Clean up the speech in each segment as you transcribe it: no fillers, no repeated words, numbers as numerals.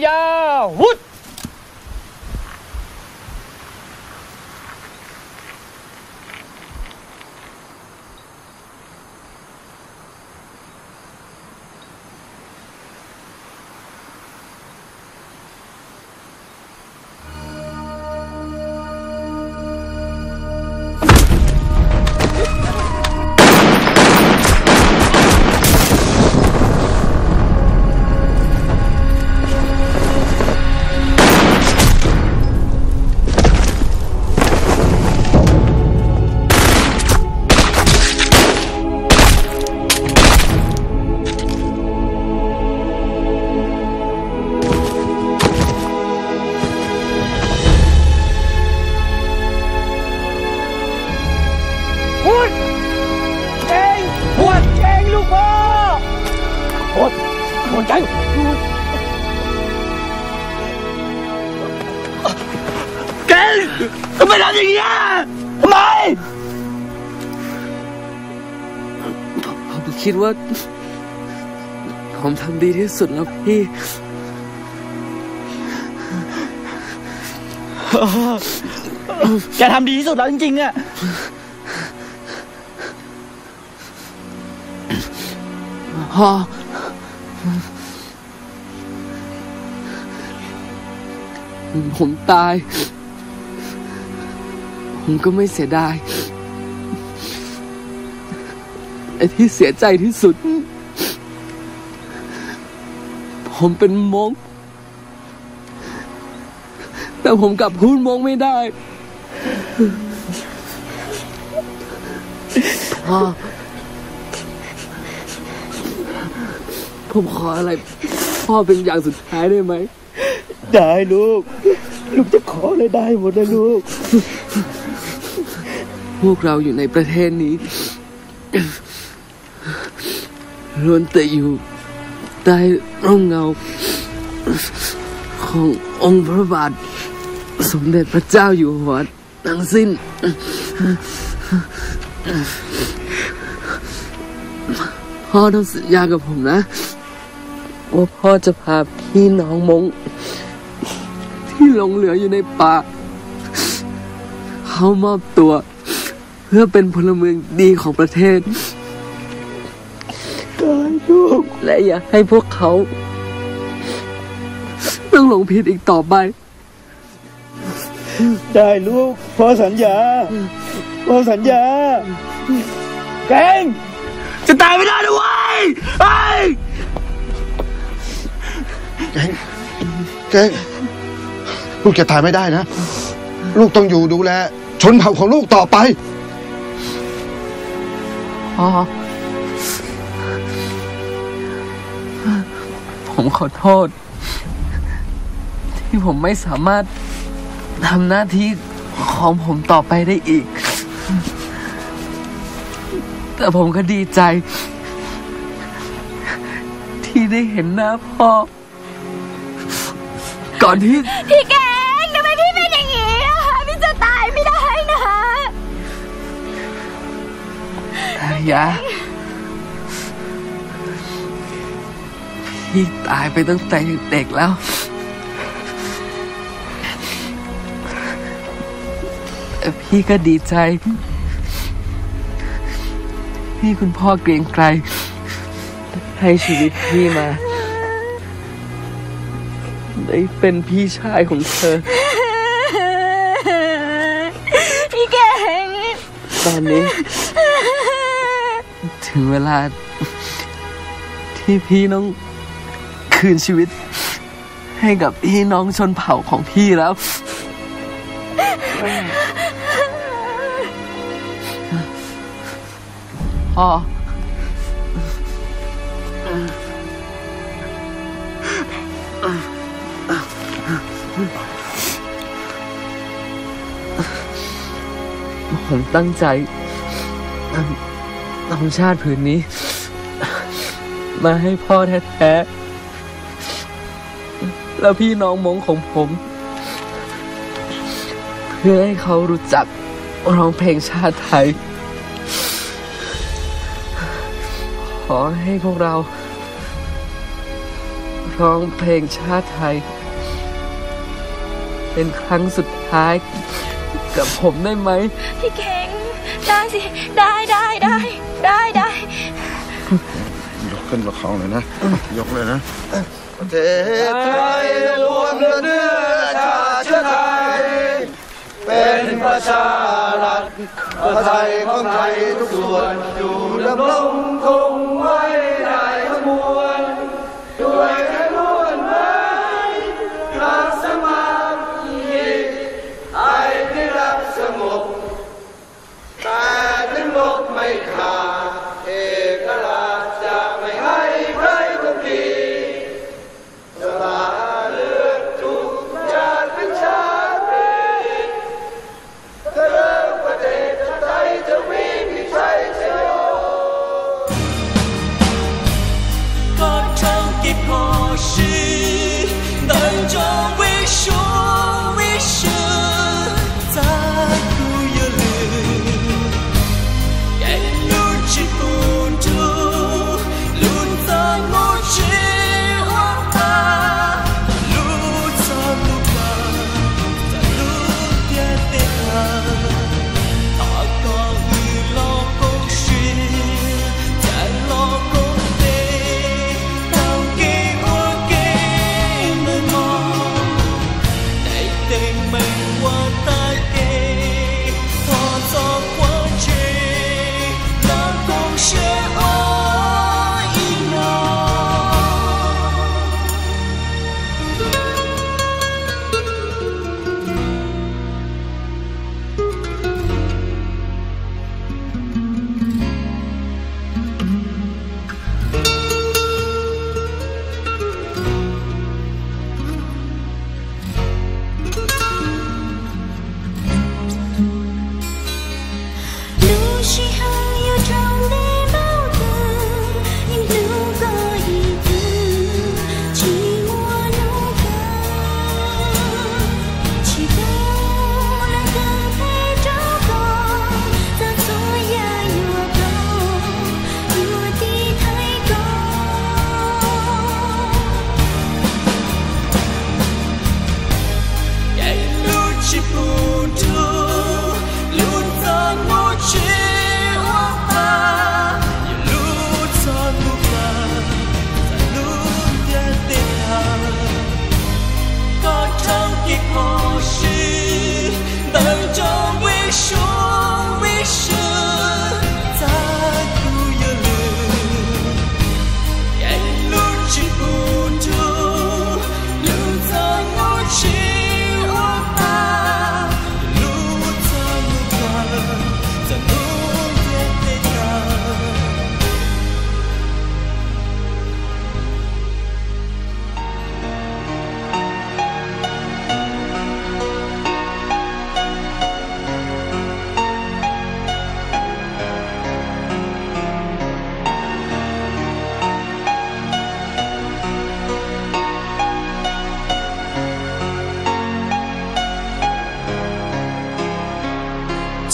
ยาวุฒทำไมทำอย่างนี้ทำไมผมคิดว่าผมทำดีที่สุดแล้วพี่แกทำดีที่สุดแล้วจริงๆอะพ่อผมตายผมก็ไม่เสียดายไอ้ที่เสียใจที่สุดผมเป็นมงแต่ผมกลับพูดมงไม่ได้พ่อผมขออะไรพ่อเป็นอย่างสุดท้ายได้ไหมได้ลูกจะขออะไรได้หมดนะลูกพวกเราอยู่ในประเทศนี้ล้วนแต่อยู่ใต้ร่มเงาขององค์พระบาทสมเด็จพระเจ้าอยู่หัวทั้งสิ้นพ่อต้องสัญญากับผมนะว่าพ่อจะพาพี่น้องมงที่หลงเหลืออยู่ในป่าเขามอบตัวเพื่อเป็นพลเมืองดีของประเทศได้ลูกและอย่าให้พวกเขาต้องหลงผิดอีกต่อไปได้ลูกพ่อสัญญาเก่งจะตายไม่ได้ด้วยเก่งลูกจะตายไม่ได้นะลูกต้องอยู่ดูแลชนเผ่าของลูกต่อไปผมขอโทษที่ผมไม่สามารถทำหน้าที่ของผมต่อไปได้อีกแต่ผมก็ดีใจที่ได้เห็นหน้าพ่อก่อนที่พี่แกงทำไมพี่เป็นอย่างนี้พี่จะตายไม่ได้นะยาพี่ตายไปตั้งแต่เด็กแล้วแต่พี่ก็ดีใจที่คุณพ่อเกรียงไกรให้ชีวิตพี่มาได้เป็นพี่ชายของเธอพี่เก่งตอนนี้ถึงเวลาที่พี่ต้องคืนชีวิตให้กับพี่น้องชนเผ่าของพี่แล้วพ่อผมตั้งใจนำชาติผืนนี้มาให้พ่อแท้ๆแล้วพี่น้องมงของผมเพื่อให้เขารู้จักร้องเพลงชาติไทยขอให้พวกเรา ร้องเพลงชาติไทยเป็นครั้งสุดท้ายกับผมได้ไหมพี่เก่งได้สิได้ยกขึ้นประคองเลยนะยกเลยนะประเทศไทยรวมเนื้อชาติไทยเป็นประชารัฐประไทยของไทยทุกส่วนอยู่ดำรงคงไว้ได้ทั้งมวลด้วยกันล้วนไม้รักสมัครไอ้ที่รักสงบแต่ถึงลบไม่ขาดเอกราชจะไม่ให้ใครทุกทีสละเลือดทุกชาติเป็นชาติเธอประเทศไทยจะมีพิชัยชโย歌唱的破事能中为说为是在乎有了也路之不住路在我之花路在路旁在路边的他他高于老公时在老公的都给我给们梦你的美我带给我做过去老公是我一梦路是很有种的矛盾一路过一个寂寞路口祈祷来更配照顾到昨夜有多有的太高也路之不住路在我之花一路在路旁在路边的他歌唱的破事当中为说为是在乎有了也路之不住路在我之花路在路旁在路边的他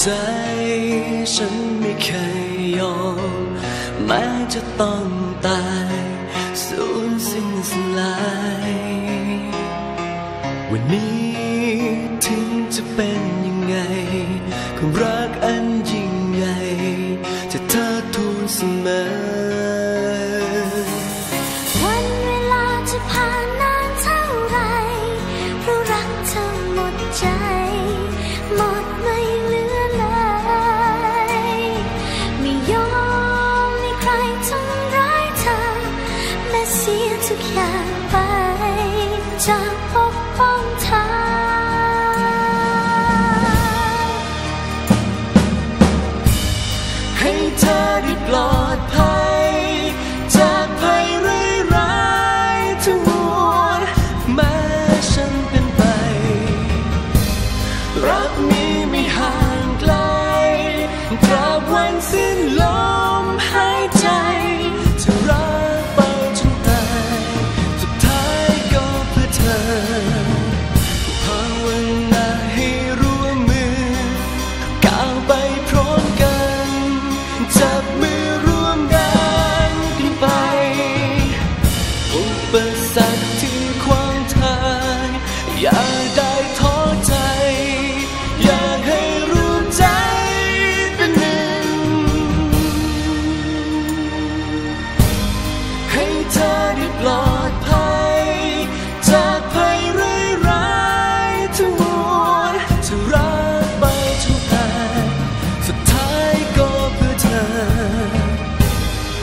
ใจฉันไม่เคยยอมแม้จะต้องตายสูญสิ้นสลายวันนี้ถึงจะเป็นยังไงความรักอันยิ่งใหญ่จะเธอทูลเสมอวันเวลาจะผ่านนานเท่าไรเพราะรักเธอหมดใจหมดไม่เหลือเลยไม่ยอมให้ใครทำร้ายเธอแม้เสียทุกอย่างไปจะปกป้องเธอให้เธอได้ปลอดภัยจากภัยร้ายๆทั้งมวลแม้ฉันเป็นไปรักนี้ไม่ห่างไกลตราบวันสิ้นลมหายใจจะรักไปจนตายสุดท้ายก็เพื่อเธอ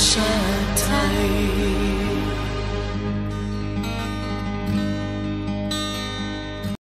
ฉัน